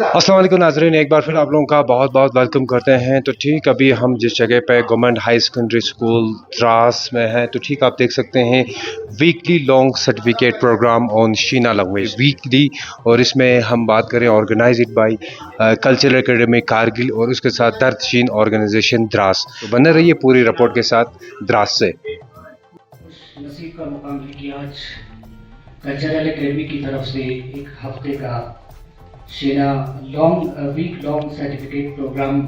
अस्सलाम वालेकुम नाज़रीन, एक बार फिर आप लोगों का बहुत बहुत वेलकम करते हैं। तो ठीक अभी हम जिस जगह पे government high secondary school Dras में हैं, तो ठीक आप देख सकते हैं weekly long certificate programme on Shina language weekly, और इसमें हम बात करें organised by cultural academy Kargil और उसके साथ दर्दशीन ऑर्गेनाइजेशन द्रास। तो बने रहिए पूरी रिपोर्ट के साथ द्रास से। नसीब का मुकाम है कि आज कल्चरल एकेडमी की तरफ से एक हफ्ते का Shina week long certificate programme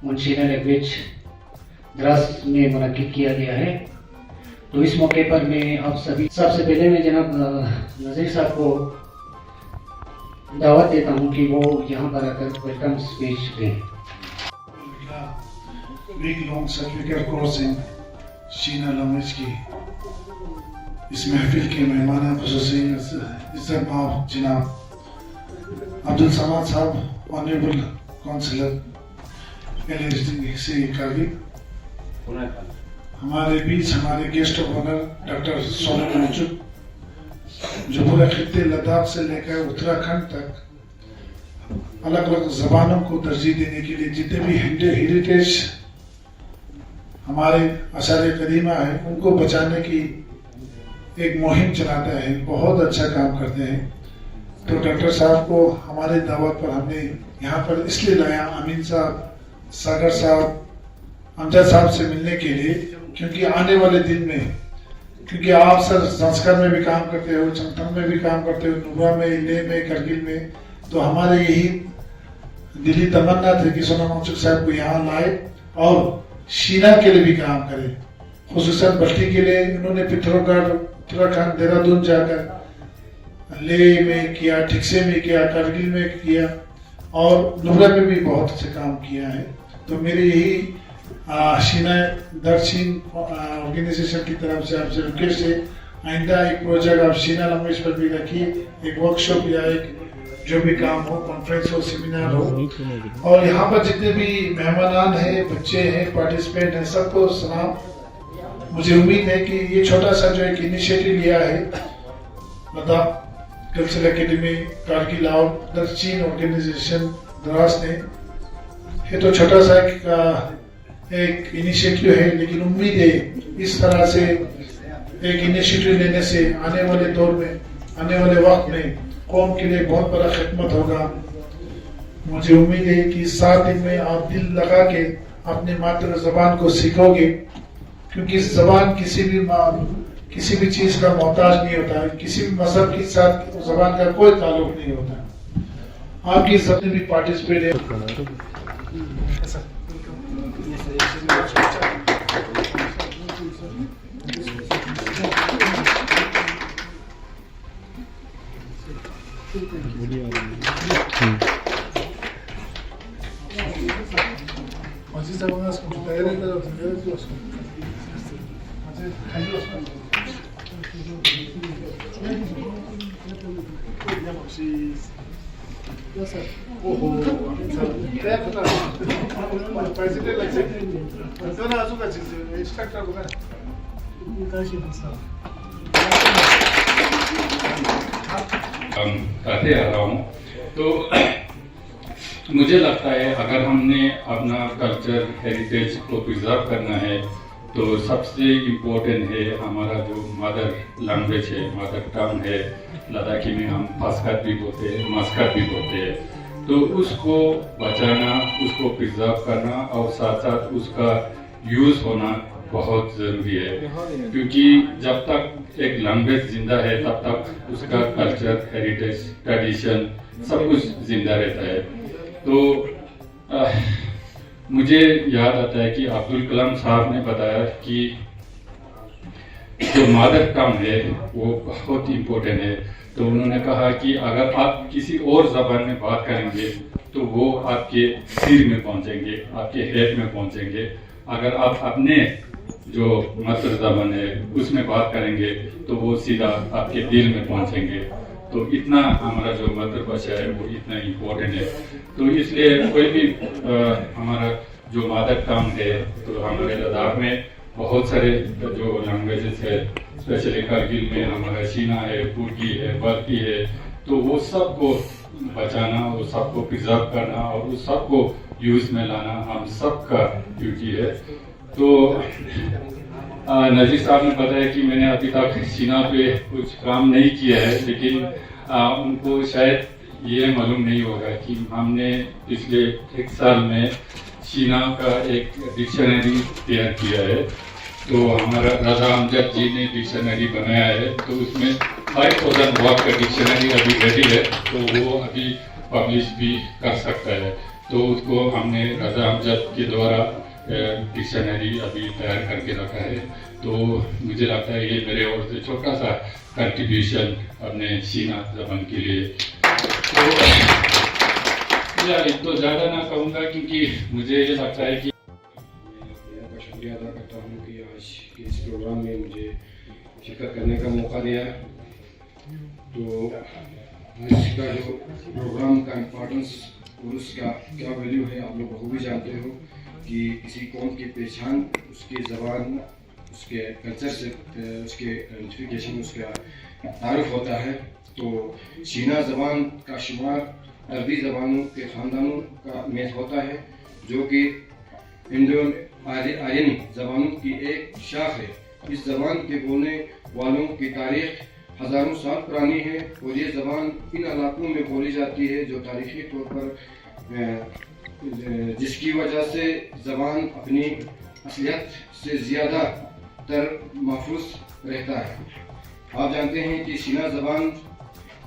on Shina language Dras में मुनक्किद किया गया है। तो इस मौके पर मैं आप सभी सबसे पहले मैं जनाब नज़ीर साहब को दावत देता हूं कि वो यहाँ पर आकर वेलकम स्पीच दें। Week long certificate course in Shina language की इस महफिल के मेहमान खुसूसी इज्जत माफ जनाब अब्दुल समाद साहब, ऑनरेबल काउंसिलर एल कारगिल, हमारे बीच हमारे guest of honour doctor Sonam मौजूद, जो पूरे खित्ते लद्दाख से लेकर उत्तराखंड तक अलग अलग जबानों को तरजीह देने के लिए जितने भी हेरिटेज हमारे आसार कदीमा है उनको बचाने की एक मुहिम चलाता है, बहुत अच्छा काम करते हैं। तो डॉक्टर साहब को हमारे दावत पर हमने यहाँ पर इसलिए लाया, अमीन साहब, सागर साहब, अमजद साहब से मिलने के लिए, क्योंकि आने वाले दिन में, क्योंकि आप सर संस्कार में भी काम करते हो, चंगथंग में भी काम करते हो, नुब्रा में, लेह में, करगिल में, तो हमारे यही दिली तमन्ना थे कि सोनम मौजूद साहब को यहाँ लाए और शीना के लिए भी काम करें, खुसूसन बल्टी के लिए। उन्होंने पिथौरागढ़, उत्तराखंड, देहरादून जाकर लेह में किया, ठिकसे में किया, करगिल में किया और नुब्रा में भी बहुत अच्छा काम किया है। तो मेरी यही शीना दर्दशीन ऑर्गेनाइजेशन की तरफ से आपसे रिक्वेस्ट है, आइंदा एक प्रोजेक्ट आप शीना लैंग्वेज पर भी रखिए, एक वर्कशॉप या एक जो भी काम हो, कॉन्फ्रेंस हो, सेमिनार हो। और यहाँ पर जितने भी मेहमान हैं, बच्चे हैं, पार्टिसिपेंट हैं, सबको सलाम। मुझे उम्मीद है कि ये छोटा सा जो एक इनिशिएटिव लिया है लद्दाख कल्चरल एकेडमी कारगिल और दर्दशीन ऑर्गेनाइजेशन द्रास ने, ये तो छोटा सा एक इनिशिएटिव है, लेकिन उम्मीद है इस तरह से एक इनिशिएटिव लेने से आने वाले दौर में, आने वाले वक्त में कौम के लिए बहुत बड़ा खिदमत होगा। मुझे उम्मीद है कि 7 दिन में आप दिल लगा के अपनी मातृ जबान को सीखोगे, क्योंकि जबान किसी भी चीज का मोहताज नहीं होता है, किसी भी मजहब के साथ जबान का कोई ताल्लुक नहीं होता। आपकी सबने भी पार्टिसिपेट है। करते आ रहा हूँ। तो मुझे लगता है अगर हमने अपना कल्चर हेरिटेज को प्रिजर्व करना है तो सबसे इम्पोर्टेंट है हमारा जो मदर लैंग्वेज है, मदर टंग है। लद्दाखी में हम फसकत भी बोलते हैं, मस्कत भी बोलते हैं। तो उसको बचाना, उसको प्रिजर्व करना और साथ साथ उसका यूज़ होना बहुत ज़रूरी है, क्योंकि जब तक एक लैंग्वेज जिंदा है तब तक उसका कल्चर, हेरिटेज, ट्रेडिशन सब कुछ जिंदा रहता है। तो मुझे याद आता है कि अब्दुल कलाम साहब ने बताया कि जो मदर टंग है वो बहुत इम्पोर्टेंट है। तो उन्होंने कहा कि अगर आप किसी और जबान में बात करेंगे तो वो आपके सिर में पहुंचेंगे, आपके हेड में पहुंचेंगे। अगर आप अपने जो मातृ जबान है उसमें बात करेंगे तो वो सीधा आपके दिल में पहुंचेंगे। तो इतना हमारा जो मातृभाषा है वो इतना इम्पोर्टेंट है। तो इसलिए कोई भी हमारा जो मदर टंग है, तो हमारे लद्दाख में बहुत सारे जो लैंग्वेजेस है स्पेशली कारगिल में हमारा सीना है, पुरगी है, बर्ती है, तो वो सबको बचाना, वो सबको प्रिजर्व करना और उस सबको यूज़ में लाना हम सबका ड्यूटी है। तो नज़ीर साहब ने बताया कि मैंने अभी तक सीना पे कुछ काम नहीं किया है, लेकिन उनको शायद ये मालूम नहीं होगा कि हमने पिछले 1 साल में सीना का एक डिक्शनरी तैयार किया है। तो हमारा रजा अमजद जी ने डिक्शनरी बनाया है, तो उसमें 5000 वर्ड का डिक्शनरी अभी रेडी है, तो वो अभी पब्लिश भी कर सकता है। तो उसको हमने रजा अमजद के द्वारा डिक्शनरी अभी तैयार करके रखा है। तो मुझे लगता है ये मेरे ओर से छोटा सा कंट्रीब्यूशन अपने सीना ज़बान के लिए। तो यार तो ज़्यादा ना कहूँगा, क्योंकि मुझे ये लगता है कि मैं आपका शुक्रिया अदा करता हूँ कि आज के इस प्रोग्राम में मुझे शिरकत करने का मौका दिया। तो आज का जो प्रोग्राम का इम्पोर्टेंस और उसका क्या वैल्यू है आप लोग बखूबी जानते हो कि किसी कौम की पहचान उसकी ज़बान, उसके कल्चर से उसके आइडेंटिफिकेशन, उसका तारुफ होता है। तो सीना ज़बान का शुमार अरबी ज़बानों के ख़ानदानों का में होता है, जो कि इंडो आर्यन ज़बानों की एक शाख है। इस ज़बान के बोलने वालों की तारीख़ हज़ारों साल पुरानी है और ये ज़बान इन इलाकों में बोली जाती है जो तारीख़ी तौर पर जिसकी वजह से ज़बान अपनी असलियत से ज़्यादा तर महफूज रहता है। आप जानते हैं कि सीना ज़बान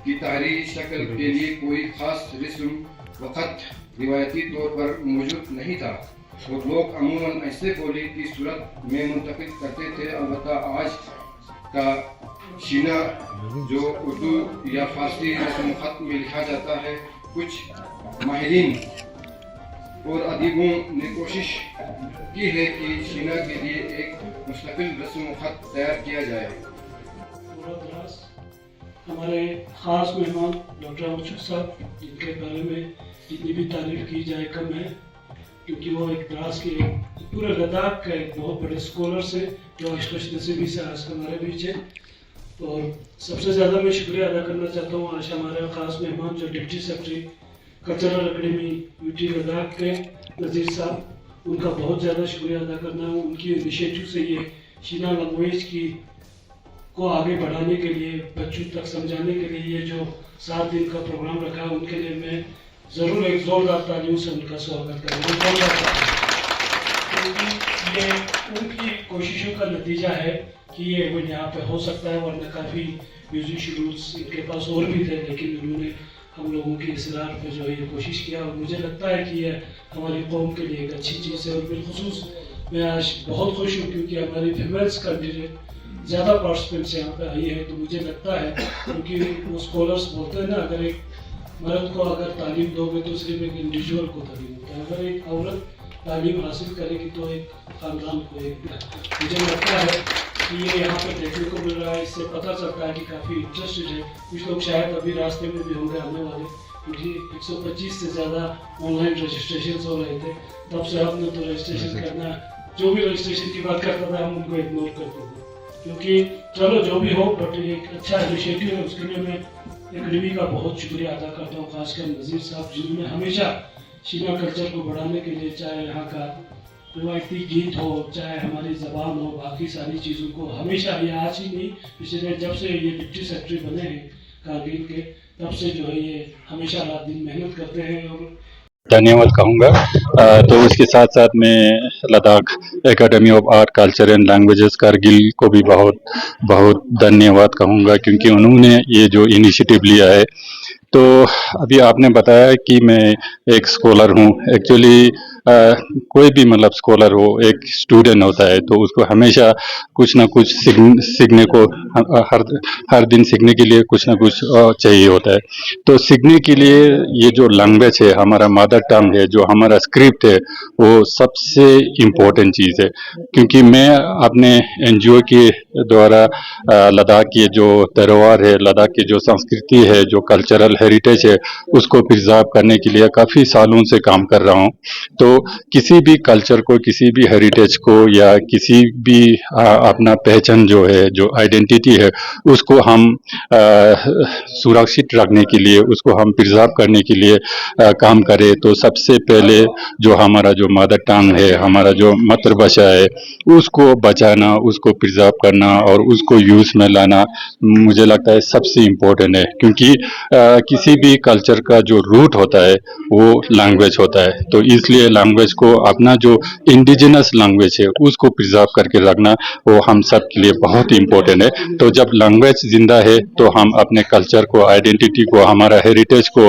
की तहरीरी शक्ल के लिए कोई ख़ास रस्म वक़्त रिवायती तौर पर मौजूद नहीं था और लोग अमूमन ऐसे बोली की सूरत में मुंतकिल करते थे। अलबत्ता आज का सीना जो उर्दू या फ़ारसी रस्म ख़त में लिखा जाता है, कुछ माहिरीन और अदीबों ने कोशिश की है कि सीना के लिए एक मुस्तकिल रस्म ख़त तैयार किया जाए। हमारे ख़ास मेहमान डॉक्टर अमजद साहब, जिनके बारे में जितनी भी तारीफ की जाए कम है, क्योंकि वो एक द्रास के पूरे लद्दाख का एक बहुत बड़े स्कॉलर से जो खुशनसीबी से आज हमारे बीच है। और सबसे ज़्यादा मैं शुक्रिया अदा करना चाहता हूँ आज हमारे ख़ास मेहमान जो deputy secretary cultural academy UT Ladakh के नज़ीर साहब, उनका बहुत ज़्यादा शुक्रिया अदा करना है। उनकी इनिशिएटिव से ये सीना लैंग्वेज की को आगे बढ़ाने के लिए, बच्चों तक समझाने के लिए ये जो 7 दिन का प्रोग्राम रखा है, उनके लिए मैं ज़रूर एक ज़ोरदार तालियों से उनका स्वागत करूँगा, क्योंकि ये उनकी कोशिशों का नतीजा है कि ये इवेंट यहाँ पे हो सकता है। वरना काफ़ी म्यूजिक शेड्यूल्स इनके पास और भी थे, लेकिन उन्होंने हम लोगों की इसरार पे जो है ये कोशिश किया और मुझे लगता है कि ये हमारी कौम के लिए एक अच्छी चीज़ है। और बिलखुसूस मैं आज बहुत खुश हूँ क्योंकि हमारी फीमेल्स कैंडिडेट ज़्यादा पार्टिसिपेंट्स यहाँ पे आई है। तो मुझे लगता है, क्योंकि वो स्कॉलर्स बोलते हैं ना, अगर एक मर्द को अगर तालीम दोगे तो सिर्फ एक इंडिविजुअल को तालीम होता है, अगर एक औरत तालीम हासिल करेगी तो एक ख़ानदान को एक। मुझे लगता है कि ये यहाँ पे देखने को मिल रहा है, इससे पता चलता है कि काफ़ी इंटरेस्टेड है। कुछ लोग शायद अभी रास्ते में भी होंगे आने वाले, क्योंकि 125 से ज़्यादा ऑनलाइन रजिस्ट्रेशन हो रहे थे। तब से हमने तो रजिस्ट्रेशन करना, जो भी रजिस्ट्रेशन की बात करता था हम उनको इग्नोर करते थे, क्योंकि चलो जो भी हो, बट एक अच्छा इनिशिएटिव है। उसके लिए मैं एकेडमी का बहुत शुक्रिया अदा करता हूँ, खासकर नज़ीर साहब, जिन्होंने हमेशा सीना कल्चर को बढ़ाने के लिए, चाहे यहाँ का रिवायती गीत हो, चाहे हमारी ज़बान हो, बाकी सारी चीज़ों को हमेशा, ये आज ही नहीं, पिछले जब से ये डिप्टी सेक्रेटरी बने हैं कारगिल के, तब से जो है ये हमेशा रात दिन मेहनत करते हैं। और धन्यवाद कहूँगा। तो इसके साथ साथ मैं Ladakh academy of art culture and languages Kargil को भी बहुत बहुत धन्यवाद कहूँगा, क्योंकि उन्होंने ये जो इनिशिएटिव लिया है। तो अभी आपने बताया कि मैं एक स्कॉलर हूँ। एक्चुअली कोई भी मतलब स्कॉलर हो, एक स्टूडेंट होता है, तो उसको हमेशा कुछ ना कुछ सीखने को, हर दिन सीखने के लिए कुछ ना कुछ चाहिए होता है। तो सीखने के लिए ये जो लैंग्वेज है, हमारा मदर टंग है, जो हमारा स्क्रिप्ट है, वो सबसे इम्पोर्टेंट चीज़ है। क्योंकि मैं अपने एनजीओ के द्वारा लद्दाख की जो त्योहार है, लद्दाख की जो संस्कृति है, जो कल्चरल हेरिटेज है, उसको प्रिजर्व करने के लिए काफ़ी सालों से काम कर रहा हूँ। तो तो किसी भी कल्चर को, किसी भी हेरिटेज को या किसी भी अपना पहचान जो है, जो आइडेंटिटी है, उसको हम सुरक्षित रखने के लिए, उसको हम प्रिजर्व करने के लिए काम करें, तो सबसे पहले जो हमारा जो मदर टंग है, हमारा जो मातृभाषा है, उसको बचाना, उसको प्रिजर्व करना और उसको यूज में लाना मुझे लगता है सबसे इम्पोर्टेंट है, क्योंकि किसी भी कल्चर का जो रूट होता है वो लैंग्वेज होता है। तो इसलिए लैंग्वेज को, अपना जो इंडिजिनस लैंग्वेज है उसको प्रिजर्व करके रखना वो हम सब के लिए बहुत इम्पोर्टेंट है। तो जब लैंग्वेज जिंदा है तो हम अपने कल्चर को, आइडेंटिटी को, हमारा हेरिटेज को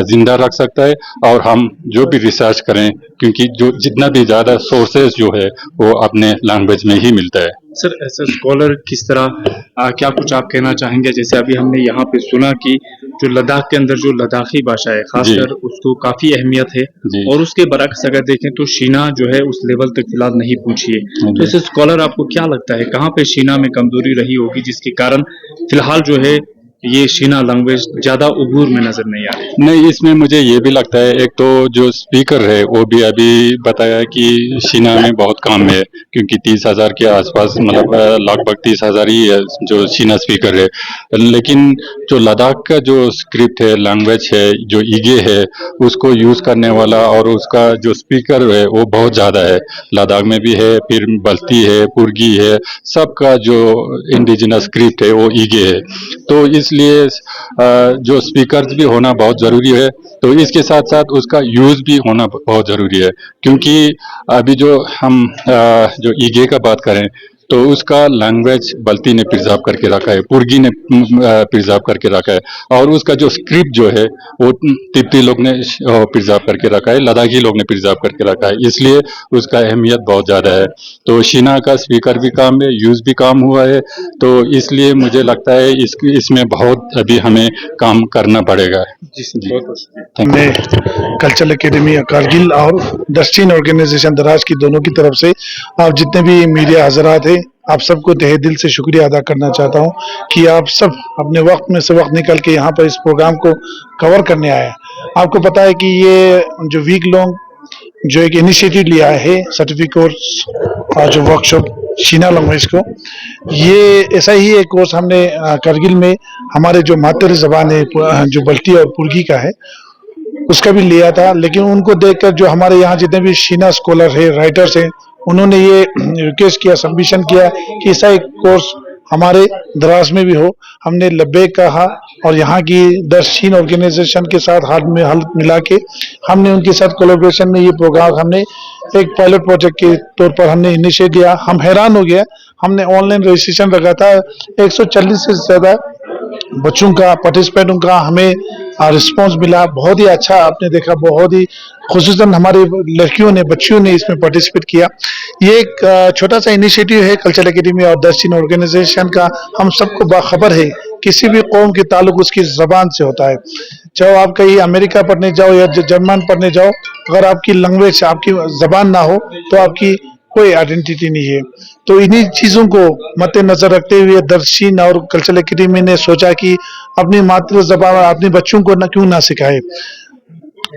जिंदा रख सकता है और हम जो भी रिसर्च करें, क्योंकि जो जितना भी ज़्यादा सोर्सेज जो है वो अपने लैंग्वेज में ही मिलता है। सर, एज ए स्कॉलर किस तरह क्या कुछ आप कहना चाहेंगे? जैसे अभी हमने यहाँ पे सुना कि जो लद्दाख के अंदर जो लद्दाखी भाषा है खासकर उसको काफी अहमियत है, और उसके बरक्स अगर देखें तो शीना जो है उस लेवल तक फिलहाल नहीं पहुंची है। तो एज ए स्कॉलर आपको क्या लगता है कहाँ पे शीना में कमजोरी रही होगी जिसके कारण फिलहाल जो है ये शीना लैंग्वेज ज्यादा उबूर में नजर नहीं आ रही? नहीं, इसमें मुझे ये भी लगता है, एक तो जो स्पीकर है वो भी अभी बताया कि शीना में बहुत कम है, क्योंकि 30,000 के आसपास, मतलब लगभग 30,000 ही है जो शीना स्पीकर है। लेकिन जो लद्दाख का जो स्क्रिप्ट है, लैंग्वेज है, जो ईगे है, उसको यूज करने वाला और उसका जो स्पीकर है वो बहुत ज्यादा है। लद्दाख में भी है, फिर बल्ती है, पुर्गी है, सबका जो इंडिजिनस स्क्रिप्ट है वो ईगे है। तो इसलिए जो स्पीकर्स भी होना बहुत जरूरी है, तो इसके साथ साथ उसका यूज भी होना बहुत जरूरी है, क्योंकि अभी जो हम जो ईगे का बात करें तो उसका लैंग्वेज बल्ती ने प्रिजर्व करके रखा है, पुर्गी ने प्रिजर्व करके रखा है, और उसका जो स्क्रिप्ट जो है वो तिब्बती लोग ने प्रिजर्व करके रखा है, लद्दाखी लोग ने प्रिजर्व करके रखा है, इसलिए उसका अहमियत बहुत ज़्यादा है। तो शीना का स्पीकर भी काम है, यूज भी काम हुआ है, तो इसलिए मुझे लगता है इसमें बहुत अभी हमें काम करना पड़ेगा। मैं कल्चरल एकेडमी कारगिल और दस्तीन ऑर्गेनाइजेशन दराज की दोनों की तरफ से आप जितने भी मीडिया हजरात हैं, आप सबको तहे दिल से शुक्रिया अदा करना चाहता हूं कि आप सब अपने वक्त में से वक्त निकल के यहाँ पर इस प्रोग्राम को कवर करने आए। आपको पता है कि ये जो वीक लॉन्ग जो एक इनिशिएटिव लिया है सर्टिफिकेट कोर्स और जो वर्कशॉप शीना लैंग्वेज को, ये ऐसा ही एक कोर्स हमने कारगिल में हमारे जो मातृ जबान है जो बल्टी और पुर्गी का है उसका भी लिया था। लेकिन उनको देखकर जो हमारे यहाँ जितने भी शीना स्कॉलर है, राइटर्स हैं, उन्होंने ये रिक्वेस्ट किया, सबमिशन किया कि ऐसा एक कोर्स हमारे द्रास में भी हो। हमने लब्बैक कहा और यहाँ की दस्तीन ऑर्गेनाइजेशन के साथ हाथ मिला के हमने उनके साथ कोलैबोरेशन में ये प्रोग्राम हमने एक पायलट प्रोजेक्ट के तौर पर हमने इनिशिएट किया। हम हैरान हो गया, हमने ऑनलाइन रजिस्ट्रेशन रखा था, 140 से ज्यादा बच्चों का, पार्टिसिपेंटों का हमें रिस्पांस मिला, बहुत ही अच्छा आपने देखा, बहुत ही खुसूसन हमारे लड़कियों ने, बच्चियों ने इसमें पार्टिसिपेट किया। ये एक छोटा सा इनिशिएटिव है कल्चरल एकेडमी और दस्तीन ऑर्गेनाइजेशन का। हम सबको बाखबर है किसी भी कौम के ताल्लुक उसकी जबान से होता है। चाहे आप कहीं अमेरिका पढ़ने जाओ या जर्मन पढ़ने जाओ, अगर आपकी लैंग्वेज, आपकी जबान ना हो तो आपकी कोई आइडेंटिटी नहीं है। तो इन्हीं चीजों को मद्देनजर रखते हुए दस्तीन और कल्चरल एकेडमी ने सोचा कि अपनी मातृ जबान अपने बच्चों को क्यों ना सिखाए।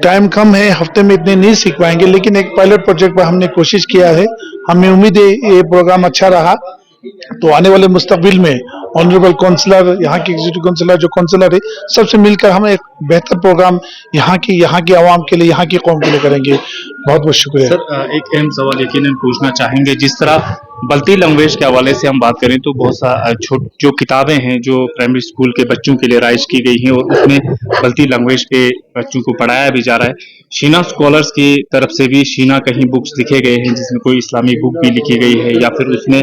टाइम कम है, हफ्ते में इतने नहीं सीख पाएंगे, लेकिन एक पायलट प्रोजेक्ट पर हमने कोशिश किया है। हमें उम्मीद है ये प्रोग्राम अच्छा रहा तो आने वाले मुस्तकबिल में ऑनरेबल काउंसलर, यहाँ के एग्जीक्यूटिव काउंसलर, जो काउंसलर है, सबसे मिलकर हम एक बेहतर प्रोग्राम यहाँ की आवाम के लिए, यहाँ की कौम के लिए करेंगे। बहुत बहुत शुक्रिया। सर, एक अहम सवाल यकीनन पूछना चाहेंगे, जिस तरह बल्ती लैंग्वेज के हवाले से हम बात करें तो बहुत सा जो किताबें हैं जो प्राइमरी स्कूल के बच्चों के लिए राइज की गई हैं और उसमें बल्ती लैंग्वेज के बच्चों को पढ़ाया भी जा रहा है। शीना स्कॉलर्स की तरफ से भी शीना कहीं बुक्स लिखे गए हैं जिसमें कोई इस्लामी बुक भी लिखी गई है, या फिर उसमें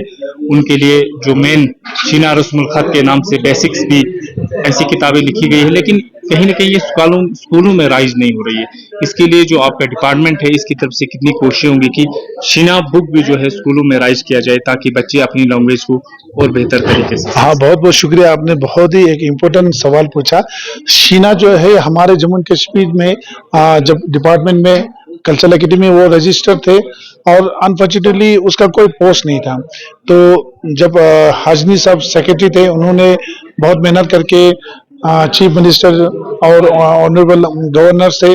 उनके लिए जो मेन शीना रस्मुल खत के नाम से बेसिक्स भी ऐसी किताबें लिखी गई है, लेकिन कहीं ना कहीं ये स्कूलों में राइज नहीं हो रही है। इसके लिए जो आपका डिपार्टमेंट है इसकी तरफ से कितनी कोशिश होंगी कि शीना बुक भी जो है स्कूलों में राइज किया जाए ताकि बच्चे अपनी लैंग्वेज को और बेहतर तरीके से। हाँ, बहुत बहुत शुक्रिया, आपने बहुत ही एक इम्पोर्टेंट सवाल पूछा। शीना जो है हमारे जम्मू कश्मीर में जब डिपार्टमेंट में कल्चरल एकेडमी वो रजिस्टर थे और अनफॉर्चुनेटली उसका कोई पोस्ट नहीं था। तो जब हाजनी साहब सेक्रेटरी थे, उन्होंने बहुत मेहनत करके चीफ मिनिस्टर और ऑनरेबल गवर्नर से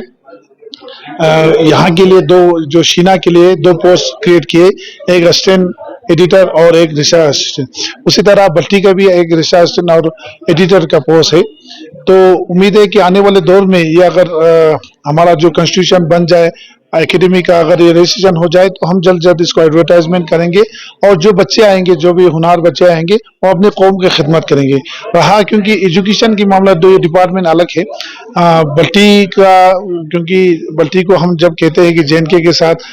यहाँ के लिए दो, जो शीना के लिए 2 पोस्ट क्रिएट किए, एक असिस्टेंट एडिटर और एक रिसर्च असिस्टेंट। उसी तरह बल्टी का भी एक रिसर्च असिस्टेंट और एडिटर का पोस्ट है। तो उम्मीद है कि आने वाले दौर में ये अगर हमारा जो कॉन्स्टिट्यूशन बन जाए एकेडमी का, अगर ये रजिस्ट्रेशन हो जाए तो हम जल्द जल्द इसको एडवर्टाइजमेंट करेंगे और जो बच्चे आएंगे, जो भी होनहार बच्चे आएंगे, वो अपने कौम की खिदमत करेंगे। रहा क्योंकि एजुकेशन की मामला, दो डिपार्टमेंट अलग है। बल्टी का, क्योंकि बल्टी को हम जब कहते हैं कि जेएनके के साथ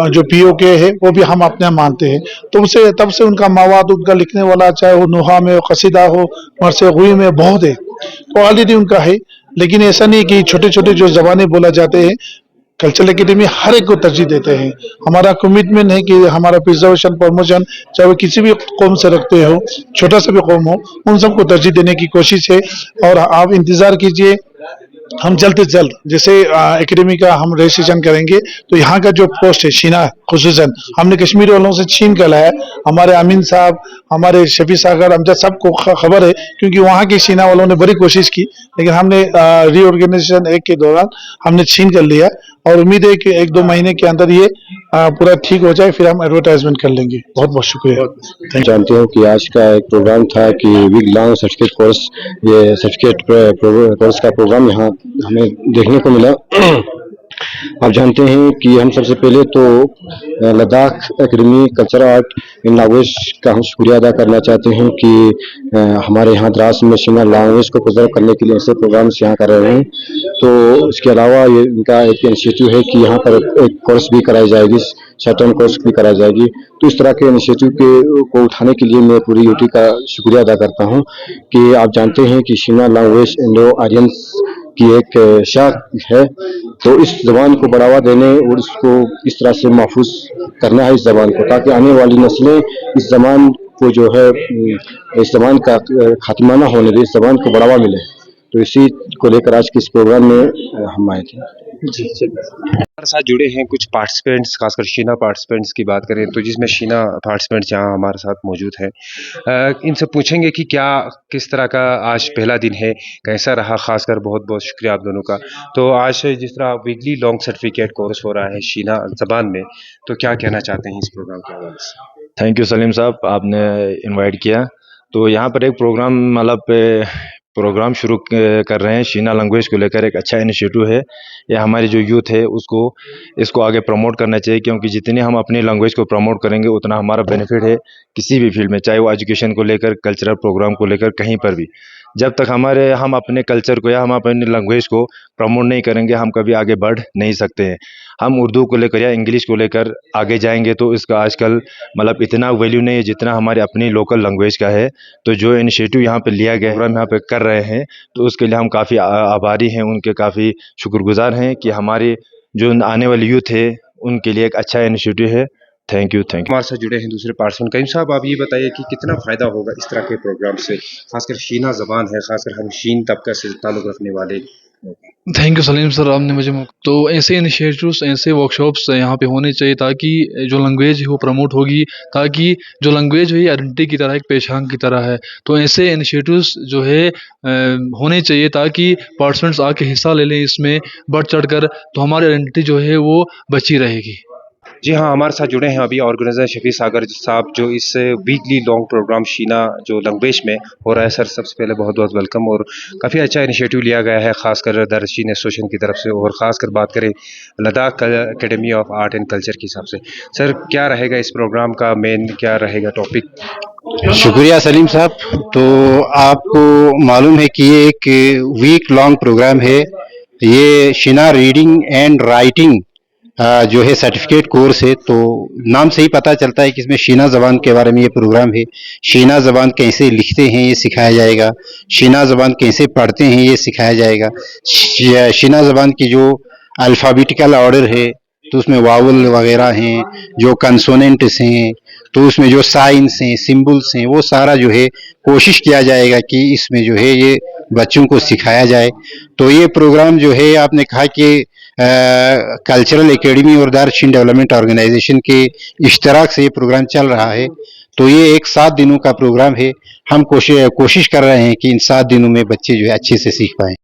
जो पीओके है वो भी हम अपने मानते हैं, तो उसे तब से उनका मवाद, उनका लिखने वाला, चाहे वो नुहा में हो, कसीदा हो, मरसेगुई में बहुत है, तो ऑलरेडी उनका है। लेकिन ऐसा नहीं कि छोटे छोटे जो जबानें बोला जाते हैं, कल्चरल एकेडमी हर एक को तरजीह देते हैं। हमारा कमिटमेंट है कि हमारा प्रिजर्वेशन, प्रमोशन, चाहे वो किसी भी कौम से रखते हो, छोटा सा भी कौम हो, उन सबको तरजीह देने की कोशिश है। और आप इंतजार कीजिए, हम जल्द से जल्द जैसे एकेडमी का हम रजिस्ट्रेशन करेंगे तो यहाँ का जो पोस्ट है शीना, खुसूसन हमने कश्मीर वालों से छीन कर लाया। हमारे अमीन साहब, हमारे शफी सागर, अमजद सबको खबर है, क्योंकि वहाँ के शीना वालों ने बड़ी कोशिश की, लेकिन हमने रीऑर्गेनाइजेशन एक के दौरान हमने छीन कर लिया। और उम्मीद है कि 1-2 महीने के अंदर ये पूरा ठीक हो जाए, फिर हम एडवर्टाइजमेंट कर लेंगे। बहुत बहुत शुक्रिया। जानते हो कि आज का एक प्रोग्राम था कि वीक लॉन्ग सर्टिफिकेट कोर्स, ये सर्टिफिकेट कोर्स का प्रोग्राम यहाँ हमें देखने को मिला। आप जानते हैं कि हम सबसे पहले तो Ladakh academy cultural art in language का हम शुक्रिया अदा करना चाहते हैं कि हमारे यहाँ द्रास में शीना लैंग्वेज को प्रिजर्व करने के लिए ऐसे प्रोग्राम्स यहाँ कर रहे हैं। तो इसके अलावा ये इनका एक इनिशिएटिव है कि यहाँ पर एक कोर्स भी कराई जाएगी, शॉर्ट टर्म कोर्स भी कराई जाएगी। तो इस तरह के इनिशिएटिव को उठाने के लिए मैं पूरी यूटी का शुक्रिया अदा करता हूँ कि आप जानते हैं कि शीना लैंग्वेज इंडो आर्यंस की एक शाख है, तो इस जबान को बढ़ावा देने और इसको इस तरह से महफूज करना है इस जबान को, ताकि आने वाली नस्लें इस जबान को जो है, इस जबान का खात्मा ना होने दे, इस जबान को बढ़ावा मिले। तो इसी को लेकर आज के इस प्रोग्राम में हम आए थे। हमारे साथ जुड़े हैं कुछ पार्टिसिपेंट्स, खासकर शीना पार्टिसिपेंट्स की बात करें तो जिसमें शीना पार्टिसिपेंट्स यहाँ हमारे साथ मौजूद हैं। इनसे पूछेंगे कि क्या, किस तरह का आज पहला दिन है, कैसा रहा। खासकर बहुत बहुत शुक्रिया आप दोनों का। तो आज जिस तरह वीकली लॉन्ग सर्टिफिकेट कोर्स हो रहा है शीना जबान में, तो क्या कहना चाहते हैं इस प्रोग्राम के हवाले से? थैंक यू सलीम साहब, आपने इनवाइट किया। तो यहाँ पर एक प्रोग्राम शुरू कर रहे हैं शीना लैंग्वेज को लेकर। एक अच्छा इनिशिएटिव है ये, हमारी जो यूथ है इसको आगे प्रमोट करना चाहिए, क्योंकि जितने हम अपनी लैंग्वेज को प्रमोट करेंगे उतना हमारा बेनिफिट है किसी भी फील्ड में, चाहे वो एजुकेशन को लेकर, कल्चरल प्रोग्राम को लेकर, कहीं पर भी। जब तक हम अपने कल्चर को या हम अपनी लैंग्वेज को प्रमोट नहीं करेंगे, हम कभी आगे बढ़ नहीं सकते हैं। हम उर्दू को लेकर या इंग्लिश को लेकर आगे जाएंगे तो इसका आजकल इतना वैल्यू नहीं है जितना हमारे अपनी लोकल लैंग्वेज का है। तो जो इनिशिएटिव यहाँ पे लिया गया है, हम यहाँ पे कर रहे हैं, तो उसके लिए हम काफ़ी आभारी हैं, उनके काफ़ी शुक्रगुजार हैं कि हमारी जो आने वाली यूथ है उनके लिए एक अच्छा इनिशिएटिव है। Thank you. हमारे साथ जुड़े हैं दूसरे पार्टिसिपेंट। करीम साहब, आप ये बताइए कि कितना फ़ायदा होगा इस तरह के प्रोग्राम से, खासकर शीना ज़बान है, खासकर हम शीन तबका से ताल्लुक़ रखने वाले। थैंक यू सलीम सर, आपने मुझे तो ऐसे इनिशिएटिव्स, ऐसे वर्कशॉप्स यहाँ पे होने चाहिए, ताकि जो लैंग्वेज है वो प्रमोट होगी, ताकि जो लैंग्वेज है आइडेंटिटी की तरह, एक पहचान की तरह है। तो ऐसे इनिशिएटिव्स जो है होने चाहिए, ताकि पार्टिसिपेंट्स आके हिस्सा ले लें इसमें बढ़ चढ़ कर, तो हमारी आइडेंटिटी जो है वो बची रहेगी। जी हाँ, हमारे साथ जुड़े हैं अभी ऑर्गेनाइजर शफी सागर साहब, जो इस वीकली लॉन्ग प्रोग्राम शीना जो लैंग्वेज में हो रहा है। सर, सबसे पहले बहुत बहुत वेलकम, और काफ़ी अच्छा इनिशिएटिव लिया गया है खासकर दरशीन एसोसिएशन की तरफ से, और ख़ासकर बात करें Ladakh academy of art and culture के हिसाब से। सर, क्या रहेगा इस प्रोग्राम का मेन, क्या रहेगा टॉपिक? शुक्रिया सलीम साहब। तो आपको मालूम है कि ये एक वीक लॉन्ग प्रोग्राम है। ये शीना रीडिंग एंड राइटिंग जो है सर्टिफिकेट कोर्स है। तो नाम से ही पता चलता है कि इसमें शीना ज़बान के बारे में ये प्रोग्राम है। शीना ज़बान कैसे लिखते हैं ये सिखाया जाएगा, शीना ज़बान कैसे पढ़ते हैं ये सिखाया जाएगा, शीना ज़बान की जो अल्फ़ाबेटिकल ऑर्डर है तो उसमें वावल वगैरह हैं, जो कंसोनेंट्स हैं, तो उसमें जो साइंस हैं, सिंबल्स हैं, वो सारा जो है कोशिश किया जाएगा कि इसमें जो है ये बच्चों को सिखाया जाए। तो ये प्रोग्राम जो है, आपने कहा कि कल्चरल एकेडमी और दारशीन डेवलपमेंट ऑर्गेनाइजेशन के इश्तराक से ये प्रोग्राम चल रहा है। तो ये एक 7 दिनों का प्रोग्राम है। हम कोशिश कर रहे हैं कि इन 7 दिनों में बच्चे जो है अच्छे से सीख पाएँ।